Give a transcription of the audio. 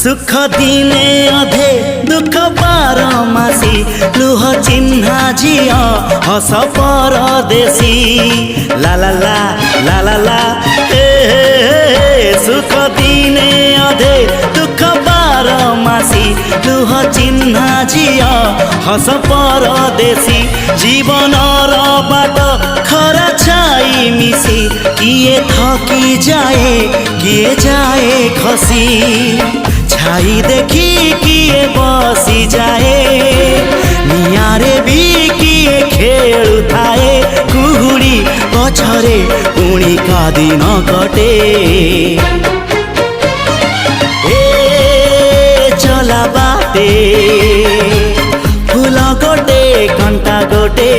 सुख दिने अधे दुख बारमासी लुह चिन्हा झिया हस परदेशी ला ला ला ला ला ला सुख दिने अधे दुख बारमासी लुह चिन्हा झिया हस परदेशी जीवन बाट खरा छाई मिसी किए थकी जाए किए जाए खसी छाई देखी किए बसी जाए नियारे भी किए खेलु थाए कुहुड़ी पछरे पुणी का दिन कटे ए चला बाटे फूल गोटे घंटा गोटे